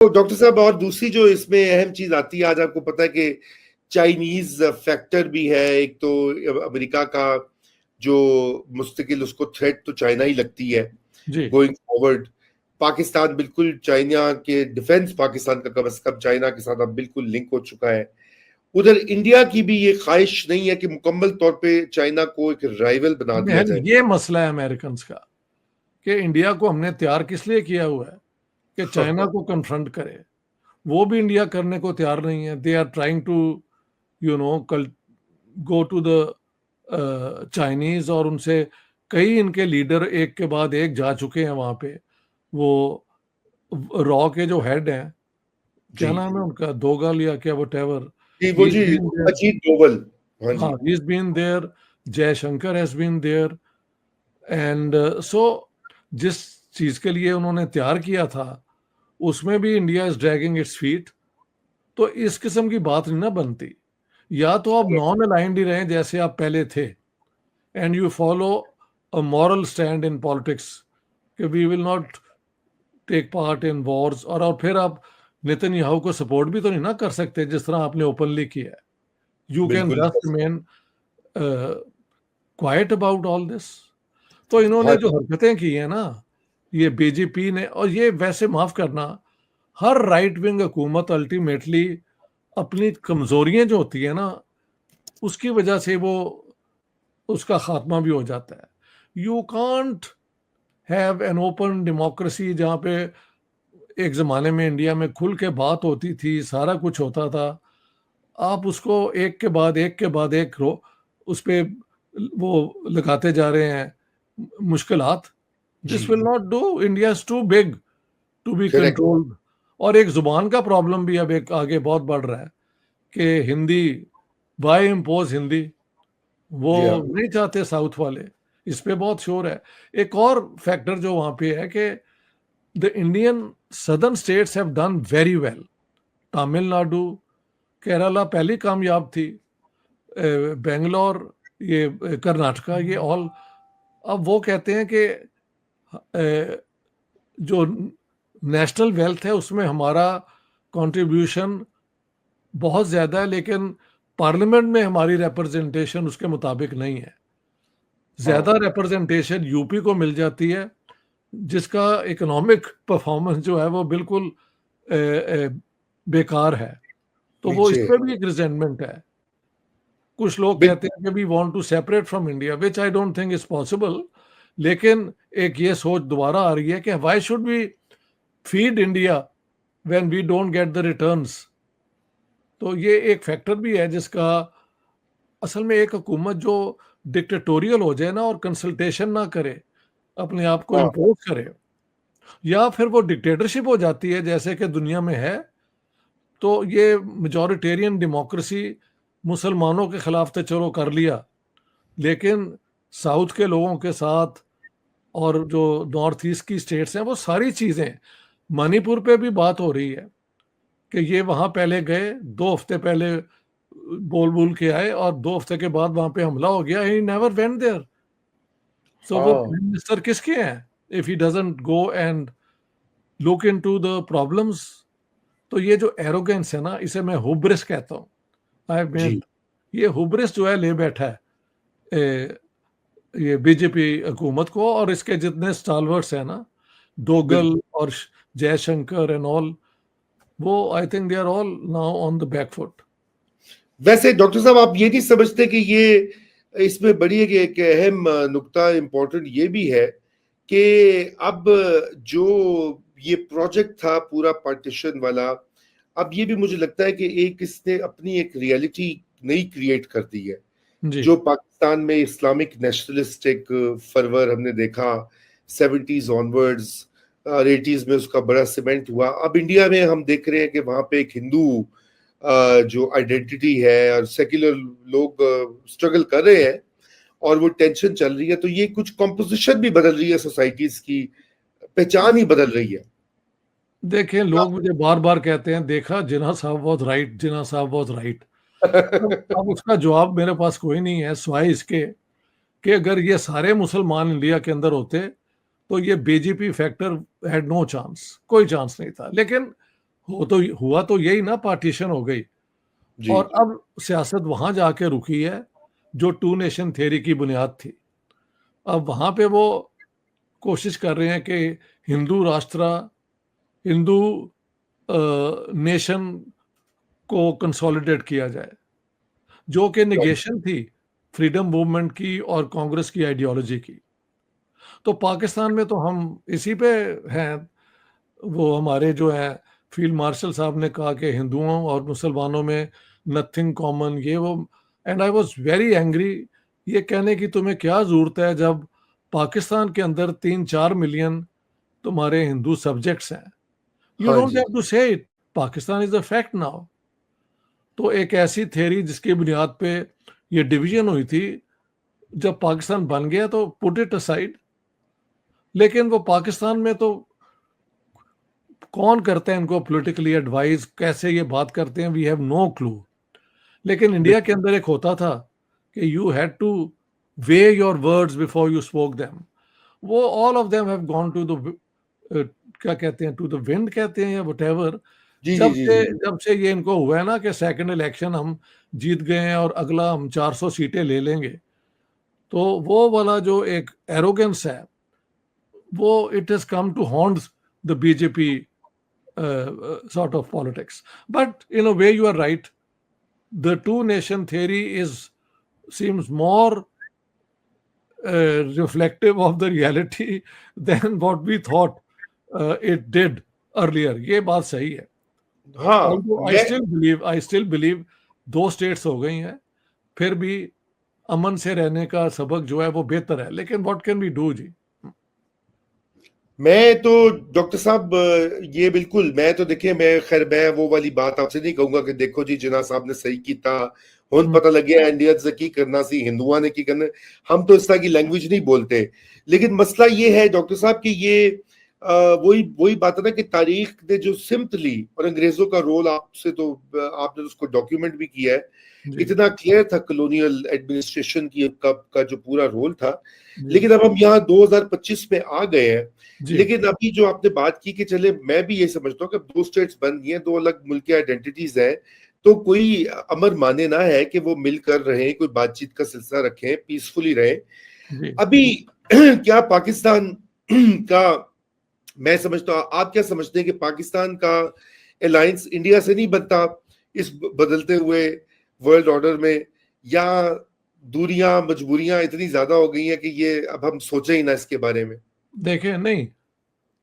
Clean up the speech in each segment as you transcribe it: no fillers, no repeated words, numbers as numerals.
तो डॉक्टर साहब, और दूसरी जो इसमें अहम चीज आती है, आज आपको पता है कि चाइनीज फैक्टर भी है एक, तो अमेरिका का जो मुस्तकिल उसको थ्रेट तो चाइना ही लगती है जी गोइंग फॉरवर्ड। पाकिस्तान बिल्कुल चाइना के डिफेंस, पाकिस्तान का कम से कम चाइना के साथ अब बिल्कुल लिंक हो चुका है। उधर इंडिया की भी ये ख्वाहिश नहीं है कि मुकम्मल तौर पे चाइना को एक राइवल बना दिया बहन, जाए। ये मसला है अमेरिकन का कि इंडिया को हमने तैयार किस लिए किया हुआ है कि चाइना को कन्फ्रंट करे। वो भी इंडिया करने को तैयार नहीं है। They are trying to you know go to the Chinese, और उनसे कई इनके लीडर एक के बाद एक जा चुके हैं वहां पे। वो रॉ के जो हेड हैं, क्या जी नाम है उनका, दोगल या क्या, वट एवर, जी, वो ही इज जी, बीन देयर। अजीत डोवल। हाँ हाँ, जी। He is been there, Jaishankar has been there, and so जिस चीज के लिए उन्होंने तैयार किया था उसमें भी India is dragging its feet. तो इस किस्म की बात नहीं ना बनती। या तो आप नॉन अलाइंड ही रहें जैसे आप पहले थे, and you follow a moral stand in politics कि we will not take part in wars, और फिर आप नेतन्याहू को सपोर्ट भी तो नहीं ना कर सकते जिस तरह आपने ओपनली किया है। यू कैन बिल्कुल। Just remain quite about all this. तो इन्होंने हाँ जो हरकतें की है ना, ये बीजेपी ने, और ये वैसे माफ करना, हर राइट विंग हुकूमत अल्टीमेटली अपनी कमजोरियां जो होती है ना उसकी वजह से वो उसका खात्मा भी हो जाता है। You can't have an open democracy जहाँ पे एक जमाने में इंडिया में खुल के बात होती थी, सारा कुछ होता था। आप उसको एक के बाद एक के बाद एक उस पे वो लगाते जा रहे हैं मुश्किलात। जी। This will not do. India is too big to be correct. Controlled. और एक जुबान का प्रॉब्लम भी अब एक आगे बहुत बढ़ रहा है कि हिंदी, बाय इम्पोज हिंदी, वो जी हाँ। नहीं चाहते साउथ वाले। इस पे बहुत शोर है। एक और फैक्टर जो वहां पे है कि the Indian southern states have done very well. Tamil Nadu, Kerala पहली कामयाब थी, बेंगलोर, ये कर्नाटका, ये ऑल। अब वो कहते हैं कि जो नेशनल वेल्थ है उसमें हमारा कंट्रीब्यूशन बहुत ज़्यादा है, लेकिन पार्लियामेंट में हमारी रिप्रेजेंटेशन उसके मुताबिक नहीं है। ज़्यादा हाँ। रिप्रेजेंटेशन यूपी को मिल जाती है, जिसका इकोनॉमिक परफॉर्मेंस जो है वो बिल्कुल बेकार है। तो वो इस नीचे। पे भी एक रिजेंटमेंट है। कुछ लोग कहते बिल्कुल। हैं कि we want to separate from India, which I don't think is possible. लेकिन एक ये सोच दोबारा आ रही है कि why should we feed India when we don't get the returns. तो ये एक फैक्टर भी है जिसका, असल में एक हुकूमत जो डिक्टेटोरियल हो जाए ना और कंसल्टेशन ना करे, अपने आप को हाँ। इम्पोज करे, या फिर वो डिक्टेटरशिप हो जाती है जैसे कि दुनिया में है। तो ये मेजॉरिटेरियन डेमोक्रेसी मुसलमानों के खिलाफ तो चलो कर लिया, लेकिन साउथ के लोगों के साथ और जो नॉर्थ ईस्ट की स्टेट्स हैं वो सारी चीज़ें, मणिपुर पे भी बात हो रही है कि ये वहाँ पहले गए, 2 हफ्ते पहले बोल बोल के आए और 2 हफ्ते के बाद वहाँ पे हमला हो गया। He never went there. So वो हाँ। प्राइम मिनिस्टर किसके हैं if he doesn't go and look into the problems. तो ये जो एरोगेंस है ना, इसे मैं हुब्रिस कहता हूँ। आई जी। मीन, ये हुब्रिस जो है ले बैठा है ये बीजेपी हुकूमत को, और इसके जितने स्टालवर्स हैं ना, डोगल बिल्कुल। और जयशंकर एंड ऑल, वो I think they are all now on the back foot. वैसे डॉक्टर साहब, आप ये नहीं समझते कि ये इसमें बड़ी एक अहम नुक्ता इम्पोर्टेंट ये भी है कि अब जो ये प्रोजेक्ट था पूरा पार्टीशन वाला, अब ये भी मुझे लगता है कि एक इसने अपनी एक रियलिटी नई क्रिएट कर दी है। जी जो पाकिस्तान में इस्लामिक नेशनलिस्ट एक फरवर हमने देखा 70s ऑनवर्ड्स, और 80s में उसका बड़ा सीमेंट हुआ। अब इंडिया में हम देख रहे हैं कि वहां पे एक हिंदू जो आइडेंटिटी है और सेक्युलर लोग स्ट्रगल कर रहे हैं, और वो टेंशन चल रही है। तो ये कुछ कॉम्पोजिशन भी बदल रही है, सोसाइटीज की पहचान ही बदल रही है। देखें, लोग मुझे बार बार कहते हैं, देखा जिन्ना साहब वाज राइट, जिन्ना साहब वाज राइट। अब उसका जवाब मेरे पास कोई नहीं है सिवाय इसके कि अगर ये सारे मुसलमान इंडिया के अंदर होते तो ये BJP factor had no chance, कोई चांस नहीं था। लेकिन हुआ तो यही ना, पार्टीशन हो गई। जी और अब सियासत वहां जाके रुकी है जो टू नेशन थ्योरी की बुनियाद थी। अब वहां पे वो कोशिश कर रहे हैं कि हिंदू राष्ट्र, हिंदू नेशन को कंसोलिडेट किया जाए, जो कि निगेशन थी फ्रीडम मूवमेंट की और कांग्रेस की आइडियोलॉजी की। तो पाकिस्तान में तो हम इसी पे हैं। वो हमारे जो है फील्ड मार्शल साहब ने कहा कि हिंदुओं और मुसलमानों में नथिंग कॉमन, ये वो। And I was very angry, ये कहने की तुम्हें क्या जरूरत है जब पाकिस्तान के अंदर 3-4 मिलियन तुम्हारे हिंदू सब्जेक्ट्स हैं। यू हाँ डोंट जी। हैव टू से it, Pakistan is a fact now. तो एक ऐसी थ्योरी जिसकी बुनियाद पे ये डिवीजन हुई थी, जब पाकिस्तान बन गया तो पुट इट असाइड। लेकिन वो पाकिस्तान में तो कौन करते हैं इनको पॉलिटिकली एडवाइस, कैसे ये बात करते हैं, वी हैव नो क्लू। लेकिन इंडिया के अंदर एक होता था कि you had to weigh your words before you spoke them. वो all of them have gone to the, क्या कहते हैं, टू द विंड कहते हैं या वटेवर। जी जी जब जी से जी। जब से ये इनको हुआ है ना कि सेकंड इलेक्शन हम जीत गए हैं और अगला हम 400 सीटें ले लेंगे, तो वो वाला जो एक एरोगेंस है, वो it has come to haunt the BJP sort of politics. But in a way, you are right. The two nation theory seems more reflective of the reality than what we thought it did earlier. ये बात सही है। हाँ Although मैं I still believe दो states हो गई हैं, फिर भी अमन से रहने का सबक जो है वो बेहतर है। लेकिन व्हाट कैन वी डू जी? मैं तो डॉक्टर साहब ये बिल्कुल, मैं तो देखिए, मैं खैर मैं वो वाली बात आपसे नहीं कहूंगा कि देखो जी जिन्ना साहब ने सही किया, हुन पता लग गया इंडिया से की करना सी, हिंदुओं ने की करना। हम तो इस तरह की लैंग्वेज नहीं बोलते। लेकिन मसला ये है डॉक्टर साहब कि ये वही वही बात है ना कि तारीख ने जो सिमत ली और अंग्रेजों का रोल आपसे तो आपने उसको डॉक्यूमेंट भी किया है, जी इतना क्लियर था कॉलोनियल एडमिनिस्ट्रेशन की का जो पूरा रोल था। जी लेकिन अब हम यहाँ 2025 में आ गए हैं। जी लेकिन अभी जो आपने बात की कि चले, मैं भी ये समझता हूँ कि दो स्टेट्स बन गई हैं, दो अलग मुल्क की आइडेंटिटीज हैं, तो कोई अमर माने ना है कि वो मिलकर रहें, कोई बातचीत का सिलसिला रखें, पीसफुली रहें। जी। अभी क्या पाकिस्तान का, मैं समझता हूँ, आप क्या समझते हैं कि पाकिस्तान का अलायंस इंडिया से नहीं बनता इस बदलते हुए वर्ल्ड ऑर्डर में, या दूरियां मजबूरियां इतनी ज्यादा हो गई हैं कि ये अब हम सोचे ही ना इसके बारे में? देखें, नहीं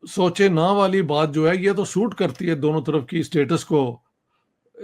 सोचे ना वाली बात जो है ये तो सूट करती है दोनों तरफ की स्टेटस को।